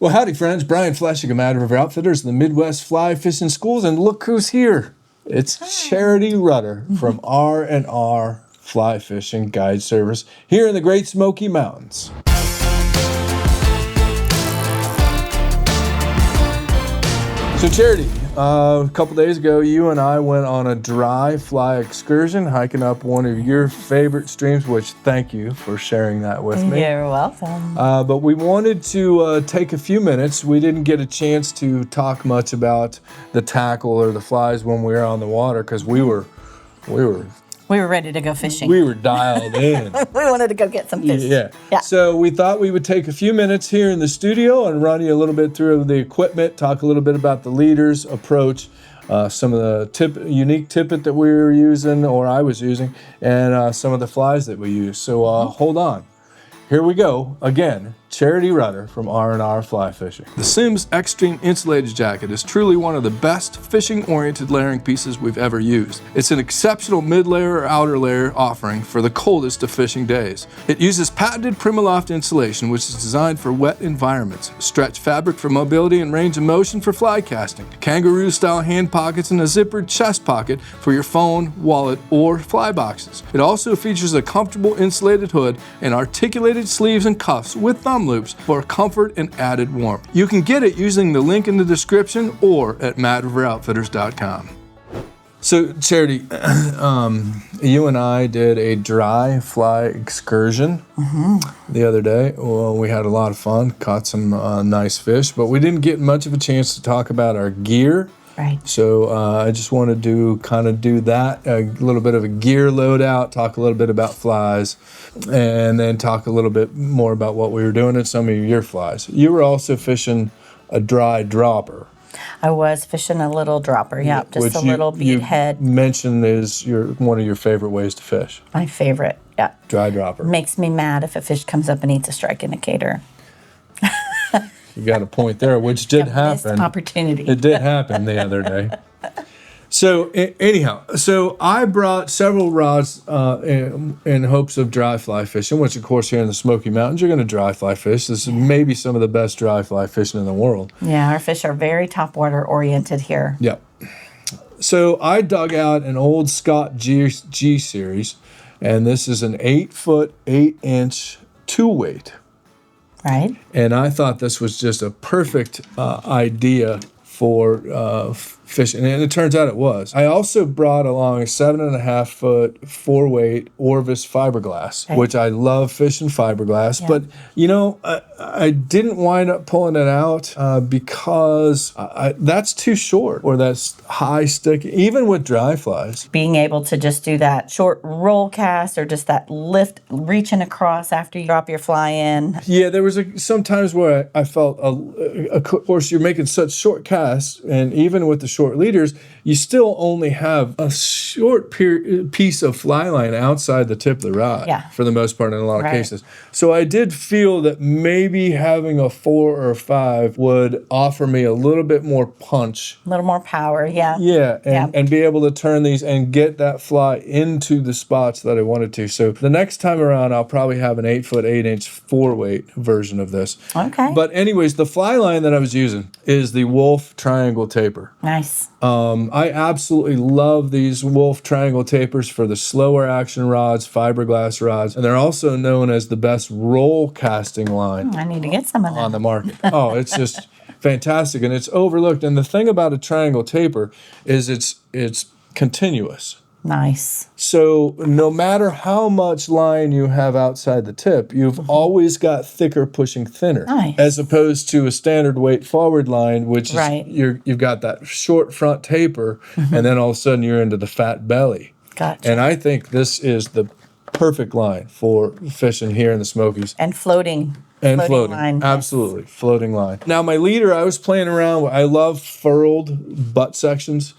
Well, howdy, friends. Brian Flechsig of Mad River Outfitters in the Midwest Fly Fishing Schools, and look who's here. It's Charity Rutter from R&R Fly Fishing Guide Service here in the Great Smoky Mountains. So, Charity, a couple days ago, you and I went on a dry fly excursion, hiking up one of your favorite streams, which thank you for sharing that with me. You're welcome. But we wanted to take a few minutes. We didn't get a chance to talk much about the tackle or the flies when we were on the water because we were ready to go fishing. We were dialed in. We wanted to go get some fish. Yeah. So we thought we would take a few minutes here in the studio and run you a little bit through the equipment, talk a little bit about the leaders, approach, some of the unique tippet that we were using or I was using, and some of the flies that we use. So hold on. Here we go again. Charity Rutter from R&R Fly Fishing. The Simms Extreme Insulated Jacket is truly one of the best fishing-oriented layering pieces we've ever used. It's an exceptional mid-layer or outer layer offering for the coldest of fishing days. It uses patented Primaloft insulation, which is designed for wet environments, stretch fabric for mobility and range of motion for fly casting, kangaroo-style hand pockets, and a zippered chest pocket for your phone, wallet, or fly boxes. It also features a comfortable insulated hood and articulated sleeves and cuffs with thumb loops for comfort and added warmth. You can get it using the link in the description or at madriveroutfitters.com. So, Charity, you and I did a dry fly excursion the other day. Well, we had a lot of fun, caught some nice fish, but we didn't get much of a chance to talk about our gear. Right. So I just wanted to kind of do that, a little bit of a gear loadout, talk a little bit about flies, and then talk a little bit more about what we were doing at some of your flies. You were also fishing a dry dropper. I was fishing a little dropper, just a little bead head. Mentioned is one of your favorite ways to fish. My favorite, yeah. Dry dropper. Makes me mad if a fish comes up and eats a strike indicator. You got a point there, which did happen. Missed opportunity. It did happen the other day. So anyhow, I brought several rods in hopes of dry fly fishing, which of course here in the Smoky Mountains, you're going to dry fly fish. This is maybe some of the best dry fly fishing in the world. Yeah, our fish are very topwater oriented here. Yep. So I dug out an old Scott G series, and this is an 8-foot, 8-inch 2-weight. Right. And I thought this was just a perfect idea for fishing, and it turns out it was. I also brought along a 7.5-foot 4-weight Orvis fiberglass, which I love fishing fiberglass, but you know, I didn't wind up pulling it out because that's too short, or that's high stick, even with dry flies. Being able to just do that short roll cast or just that lift, reaching across after you drop your fly in. Yeah, there was some times where I felt, of course, you're making such short casts, and even with the short leaders, you still only have a short piece of fly line outside the tip of the rod for the most part in a lot of cases. So I did feel that maybe having a 4 or 5 would offer me a little bit more punch. A little more power, and be able to turn these and get that fly into the spots that I wanted to. So the next time around, I'll probably have an 8-foot, 8-inch 4-weight version of this. Okay. But anyways, the fly line that I was using is the Wolf Triangle Taper. Nice. I absolutely love these Wolf Triangle Tapers for the slower action rods, fiberglass rods, and they're also known as the best roll casting line. I need to get some of that on the market. Oh, it's just fantastic, and it's overlooked. And the thing about a triangle taper is it's continuous. Nice. So no matter how much line you have outside the tip, you've always got thicker pushing thinner. Nice. As opposed to a standard weight forward line, which is you've got that short front taper, and then all of a sudden you're into the fat belly. Gotcha. And I think this is the perfect line for fishing here in the Smokies. And floating. And floating, line. Absolutely, floating line. Now my leader, I was playing around with, I love furled butt sections.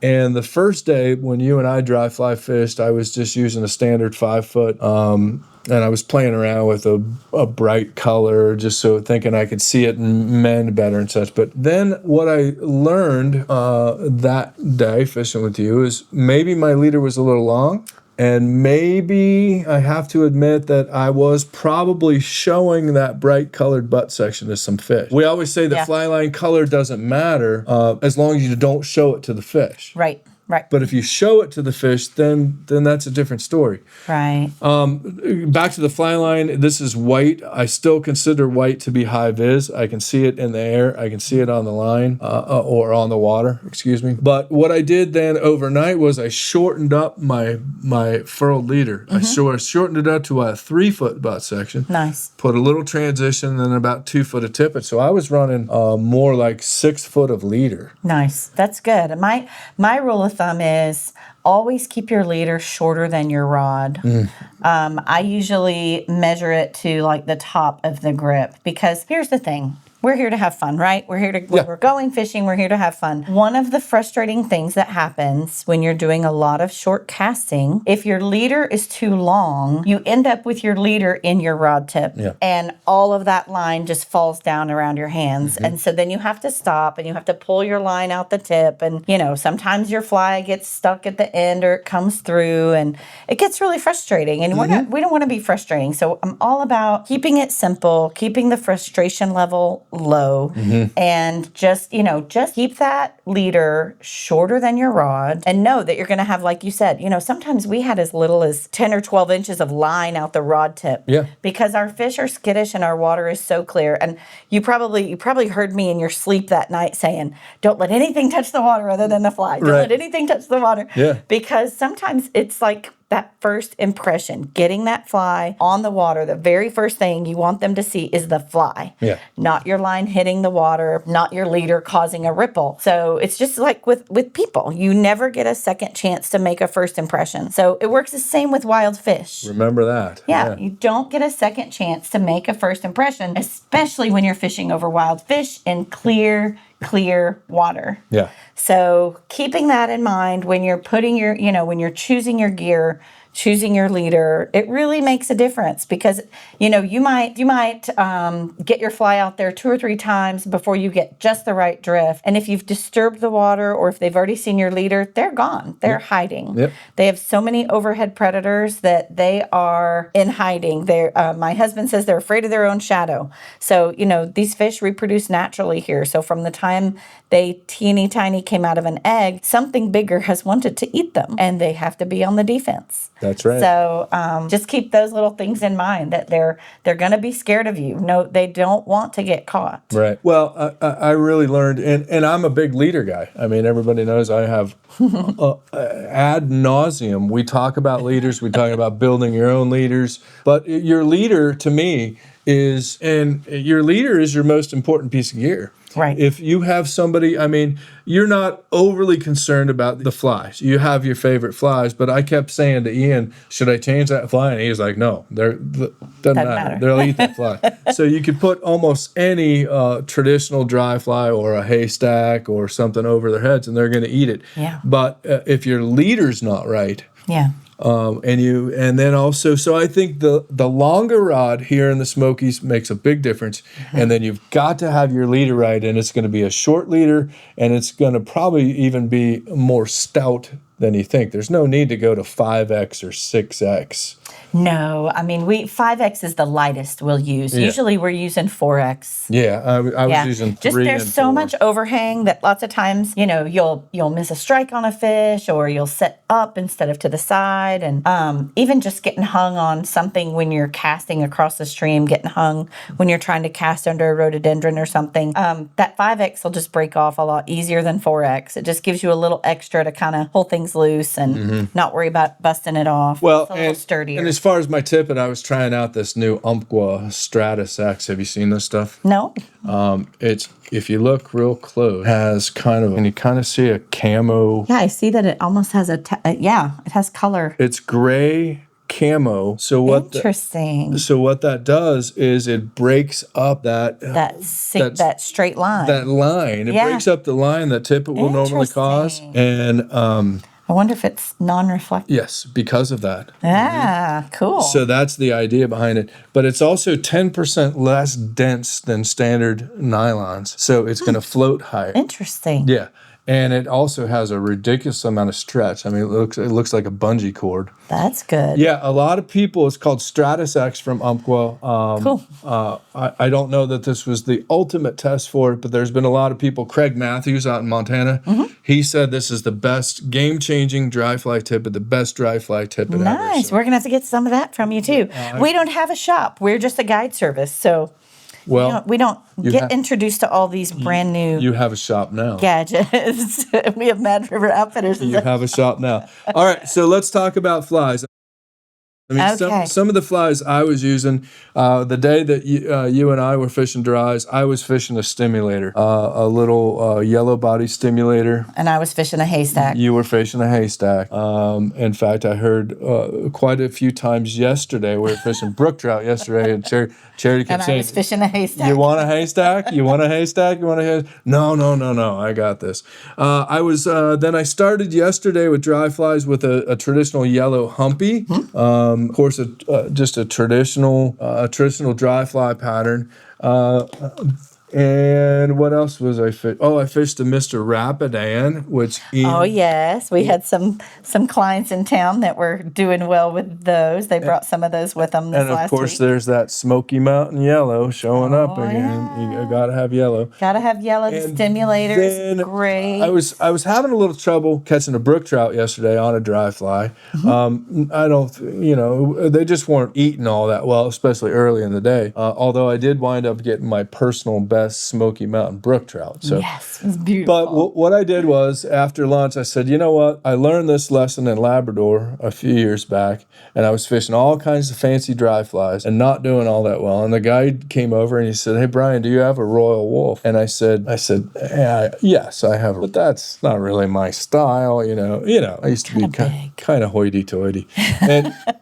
And the first day when you and I dry fly fished, I was just using a standard 5-foot, and I was playing around with a bright color, just so thinking I could see it and mend better and such. But then what I learned that day fishing with you is maybe my leader was a little long. And maybe I have to admit that I was probably showing that bright colored butt section to some fish. We always say the fly line color doesn't matter as long as you don't show it to the fish. Right. But if you show it to the fish, then that's a different story. Right. Back to the fly line, this is white. I still consider white to be high vis. I can see it in the air. I can see it on the line or on the water, excuse me. But what I did then overnight was I shortened up my furled leader. I shortened it up to a 3-foot butt section. Nice. Put a little transition and then about 2 foot of tippet. So I was running more like 6 foot of leader. Nice. That's good. My rule of thumb is always keep your leader shorter than your rod. I usually measure it to like the top of the grip because here's the thing. We're here to have fun, right? We're here to, when we're going fishing, we're here to have fun. One of the frustrating things that happens when you're doing a lot of short casting, if your leader is too long, you end up with your leader in your rod tip. And all of that line just falls down around your hands. And so then you have to stop and you have to pull your line out the tip. And, you know, sometimes your fly gets stuck at the end or it comes through and it gets really frustrating. And we don't want to be frustrating. So I'm all about keeping it simple, keeping the frustration level low, and just keep that leader shorter than your rod and know that you're going to have, like you said, sometimes we had as little as 10 or 12 inches of line out the rod tip because our fish are skittish and our water is so clear. And you probably heard me in your sleep that night saying, don't let anything touch the water other than the fly. Don't let anything touch the water. Because sometimes it's like that first impression, getting that fly on the water, the very first thing you want them to see is the fly, not your line hitting the water, not your leader causing a ripple. So it's just like with people, you never get a second chance to make a first impression. So it works the same with wild fish. Remember that. You don't get a second chance to make a first impression, especially when you're fishing over wild fish in clear water. So keeping that in mind when you're putting your, when you're choosing your gear, choosing your leader, it really makes a difference because, you might get your fly out there 2 or 3 times before you get just the right drift. And if you've disturbed the water or if they've already seen your leader, they're gone. They're hiding. They have so many overhead predators that they are in hiding. My husband says they're afraid of their own shadow. So, these fish reproduce naturally here. So from the time they teeny tiny came out of an egg, something bigger has wanted to eat them and they have to be on the defense. That's right. So just keep those little things in mind that they're going to be scared of you. No, they don't want to get caught. Right. Well, I really learned, and I'm a big leader guy. I mean, everybody knows I have ad nauseum. We talk about leaders. We talk about building your own leaders. But your leader, to me, is your most important piece of gear. Right. If you have somebody, you're not overly concerned about the flies. You have your favorite flies, but I kept saying to Ian, should I change that fly? And he was like, no, doesn't matter. They'll eat that fly. So you could put almost any traditional dry fly or a haystack or something over their heads and they're going to eat it. But if your leader's not right, and then also, so I think the longer rod here in the Smokies makes a big difference. And then you've got to have your leader right, and it's going to be a short leader, and it's going to probably even be more stout than you think. There's no need to go to 5X or 6X. No, 5X is the lightest we'll use. Usually we're using 4X. I was using 3 Just and there's so 4. much overhang that lots of times, you'll miss a strike on a fish or you'll set up instead of to the side. And even just getting hung on something when you're casting across the stream, getting hung when you're trying to cast under a rhododendron or something, that 5X will just break off a lot easier than 4X. It just gives you a little extra to kind of hold things loose and not worry about busting it off. Well, it's a little sturdier. And as far as my tippet, I was trying out this new Umpqua Stratus X. Have you seen this stuff? No. It's, if you look real close, has and you kind of see a camo. Yeah, I see that it almost has it has color. It's gray camo. So what that does is it breaks up that straight line. That line. It breaks up the line that tippet will normally cause. And I wonder if it's non-reflective. Yes, because of that. Cool. So that's the idea behind it. But it's also 10% less dense than standard nylons. So it's going to float higher. Interesting. Yeah. And it also has a ridiculous amount of stretch. I mean, it looks like a bungee cord. That's good. Yeah, a lot of people, it's called Stratus X from Umpqua. Cool. I don't know that this was the ultimate test for it, but there's been a lot of people. Craig Matthews out in Montana, he said this is the best game-changing dry fly tippet, the best dry fly tippet ever. Nice. So, We're going to have to get some of that from you, too. We don't have a shop. We're just a guide service, so... well, we don't get introduced to all these brand new you have a shop now. gadgets. We have Mad River Outfitters. You have a shop now. All right, so let's talk about flies. I mean, Okay. some of the flies I was using, the day that you and I were fishing dries, I was fishing a stimulator, a little yellow body stimulator. And I was fishing a haystack. You were fishing a haystack. In fact, I heard quite a few times yesterday, we were fishing brook trout yesterday, and Charity kept And I saying, was fishing a haystack. you want a haystack? You want a haystack? You want a haystack? No, I got this. Then I started yesterday with dry flies with a traditional yellow humpy. Of course, just a traditional dry fly pattern. And what else was I fish? Oh, I fished a Mr. Rapidan, which Oh yes, we had some clients in town that were doing well with those. They brought some of those with them this and of last course week. there's that Smoky Mountain yellow showing up again. yeah. You gotta have yellow. Gotta have yellow. The And stimulators, then great. I was having a little trouble catching a brook trout yesterday on a dry fly. I don't, they just weren't eating all that well, especially early in the day. Although I did wind up getting my personal best Smoky Mountain brook trout. So, Yes, it was beautiful. but what I did was after lunch, I said, you know what? I learned this lesson in Labrador a few years back, and I was fishing all kinds of fancy dry flies and not doing all that well. And the guy came over and he said, "Hey Brian, do you have a Royal Wolf?" And I said, yeah, yes, I have, but that's not really my style. I used to be kind of hoity-toity,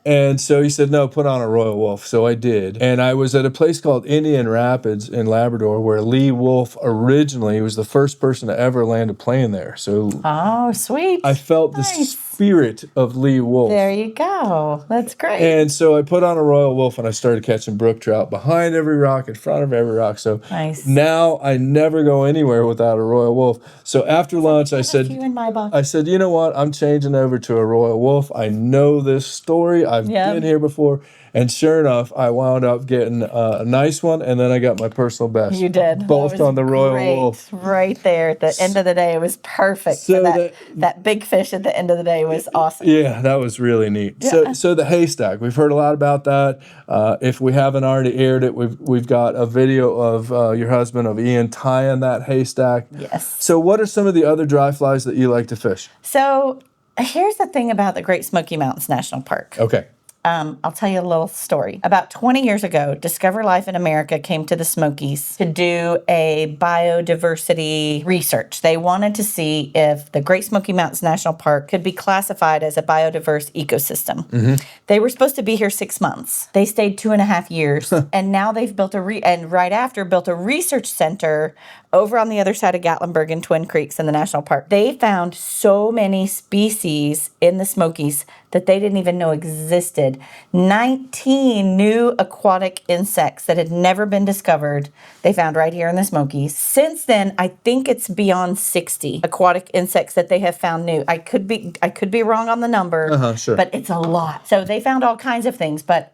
and so he said, "No, put on a Royal Wolf." So I did, and I was at a place called Indian Rapids in Labrador where Lee Wolf originally was the first person to ever land a plane there. So Oh, sweet. I felt the spirit of Lee Wolf. There you go. That's great. And so I put on a Royal Wolf and I started catching brook trout behind every rock, in front of every rock. So Nice. now I never go anywhere without a Royal Wolf. So after lunch, I said, you in my box. you know what? I'm changing over to a Royal Wolf. I know this story. I've Yeah. been here before. And sure enough, I wound up getting a nice one, and then I got my personal best. You did. Both That was on the Royal great. Wolf. Right there at the end of the day, it was perfect. So that big fish at the end of the day was awesome. Yeah, that was really neat. Yeah. So the haystack, we've heard a lot about that. If we haven't already aired it, we've got a video of your husband, of Ian, tying that haystack. Yes. So what are some of the other dry flies that you like to fish? So here's the thing about the Great Smoky Mountains National Park. Okay. I'll tell you a little story. About 20 years ago, Discover Life in America came to the Smokies to do a biodiversity research. They wanted to see if the Great Smoky Mountains National Park could be classified as a biodiverse ecosystem. They were supposed to be here 6 months. They stayed 2.5 years, and now they've built right after built a research center over on the other side of Gatlinburg and Twin Creeks in the national park. They found so many species in the Smokies that they didn't even know existed. 19 new aquatic insects that had never been discovered, they found right here in the Smokies. Since then, I think it's beyond 60 aquatic insects that they have found new. I could be wrong on the number, Sure. but it's a lot. So they found all kinds of things. But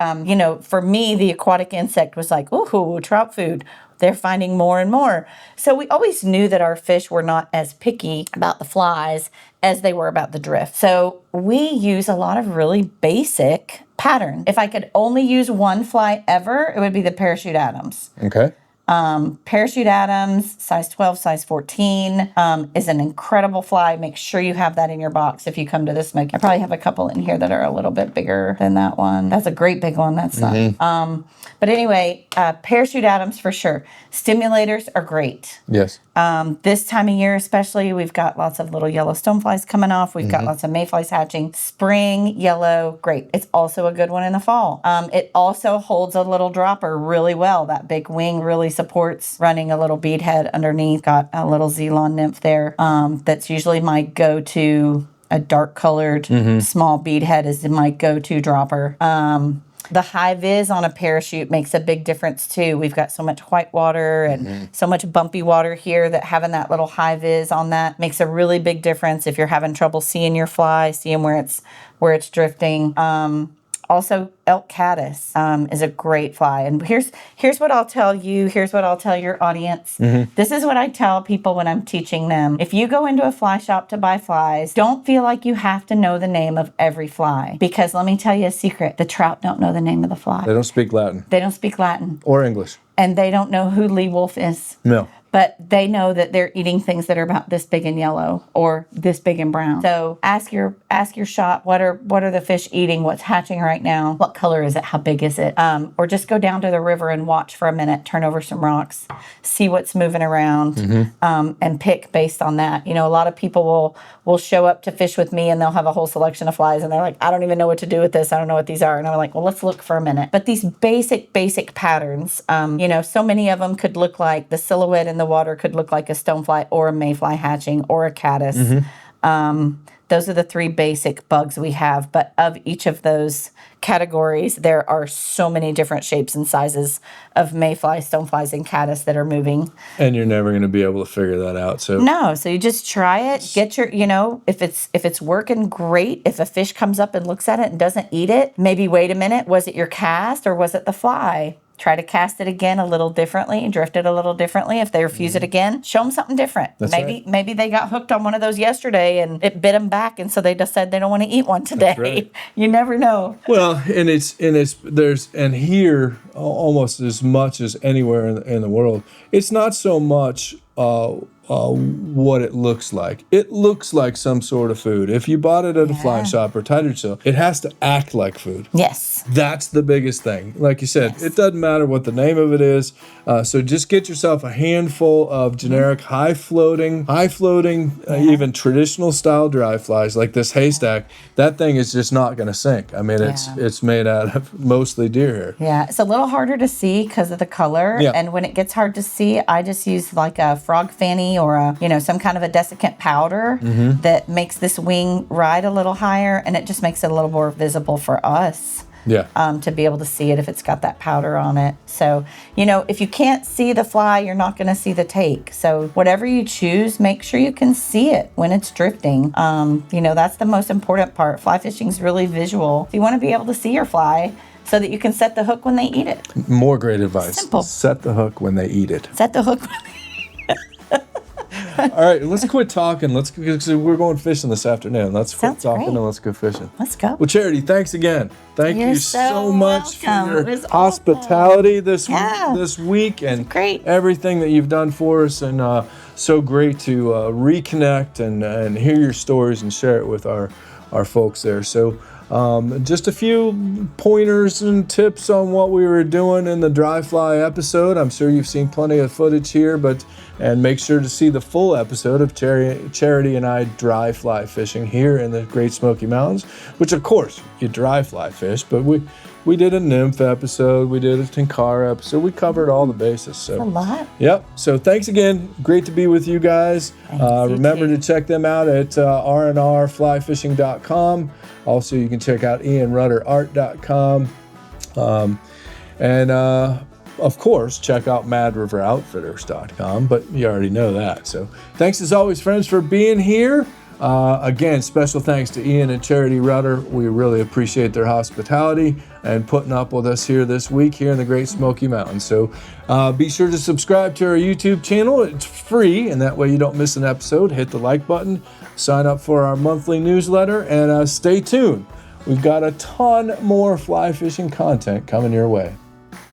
for me, the aquatic insect was like, ooh, trout food. They're finding more and more. So we always knew that our fish were not as picky about the flies as they were about the drift. So we use a lot of really basic pattern. If I could only use one fly ever, it would be the Parachute Adams. Okay. Parachute Adams, size 12, size 14, is an incredible fly. Make sure you have that in your box if you come to the Smoky. I probably have a couple in here that are a little bit bigger than that one. That's a great big one. That's not. But anyway, Parachute Adams for sure. Stimulators are great. Yes. This time of year especially, we've got lots of little yellow stoneflies coming off. We've got lots of mayflies hatching. Spring, yellow, great. It's also a good one in the fall. It also holds a little dropper really well. That big wing really supports running a little bead head underneath. Got a little Zelon nymph there. That's usually my go-to. A dark colored small bead head is my go-to dropper. The high vis on a parachute makes a big difference too. We've got so much white water and so much bumpy water here that having that little high vis on that makes a really big difference if you're having trouble seeing your fly, seeing where it's drifting. Also, elk caddis is a great fly. And here's what I'll tell you. Here's what I'll tell your audience. This is what I tell people when I'm teaching them. If you go into a fly shop to buy flies, don't feel like you have to know the name of every fly. Because let me tell you a secret. The trout don't know the name of the fly. They don't speak Latin. They don't speak Latin. Or English. And they don't know who Lee Wolf is. No. But they know that they're eating things that are about this big and yellow or this big and brown. So ask your shop, what are the fish eating? What's hatching right now? What color is it? How big is it? Or just go down to the river and watch for a minute, turn over some rocks, see what's moving around, and pick based on that. You know, a lot of people will show up to fish with me and they'll have a whole selection of flies and they're like, I don't even know what to do with this. I don't know what these are. And I'm like, well, let's look for a minute. But these basic patterns, you know, so many of them could look like the silhouette in the water could look like a stonefly or a mayfly hatching or a caddis. Those are the 3 basic bugs we have. But of each of those categories, there are so many different shapes and sizes of mayflies, stoneflies, and caddis that are moving. And you're never going to be able to figure that out. So no, so you just try it. Get your, you know, if it's working, great. If a fish comes up and looks at it and doesn't eat it, maybe wait a minute. Was it your cast or was it the fly? Try to cast it again a little differently, drift it a little differently. If they refuse it again, show them something different. That's right. Maybe they got hooked on one of those yesterday and it bit them back, and so they decided they don't want to eat one today. That's right. You never know. Well, and here almost as much as anywhere in the world, it's not so much what it looks like. It looks like some sort of food. If you bought it at a fly shop or tiger sale, it has to act like food. Yes. That's the biggest thing. Like you said, it doesn't matter what the name of it is. So just get yourself a handful of generic high floating, even traditional style dry flies like this haystack. That thing is just not going to sink. I mean, it's made out of mostly deer hair. Yeah, it's a little harder to see because of the color. Yeah. And when it gets hard to see, I just use like a frog fanny or some kind of a desiccant powder that makes this wing ride a little higher, and it just makes it a little more visible for us. To be able to see it if it's got that powder on it. So, if you can't see the fly, you're not going to see the take. So whatever you choose, make sure you can see it when it's drifting. That's the most important part. Fly fishing is really visual. You want to be able to see your fly so that you can set the hook when they eat it. More great advice. Simple. Set the hook when they eat it. Set the hook when they eat it. All right, let's quit talking. We're going fishing this afternoon. Let's quit talking and let's go fishing. Let's go. Well, Charity, thanks again. Thank you so much welcome. for your hospitality this week and great. Everything that you've done for us. And so great to reconnect and hear your stories and share it with our folks there. So just a few pointers and tips on what we were doing in the dry fly episode. I'm sure you've seen plenty of footage here, and make sure to see the full episode of Charity and I dry fly fishing here in the Great Smoky Mountains, which of course you dry fly fish, but we did a nymph episode, we did a tenkara episode, we covered all the bases. So that's a lot. Yep. So thanks again. Great to be with you guys. Remember to check them out at R&RFlyFishing.com. Also, you can check out IanRutterArt.com. Of course, check out MadRiverOutfitters.com, but you already know that. So thanks as always, friends, for being here. Again, special thanks to Ian and Charity Rutter. We really appreciate their hospitality and putting up with us here this week here in the Great Smoky Mountains. So be sure to subscribe to our YouTube channel. It's free, and that way you don't miss an episode. Hit the like button, sign up for our monthly newsletter, and stay tuned. We've got a ton more fly fishing content coming your way.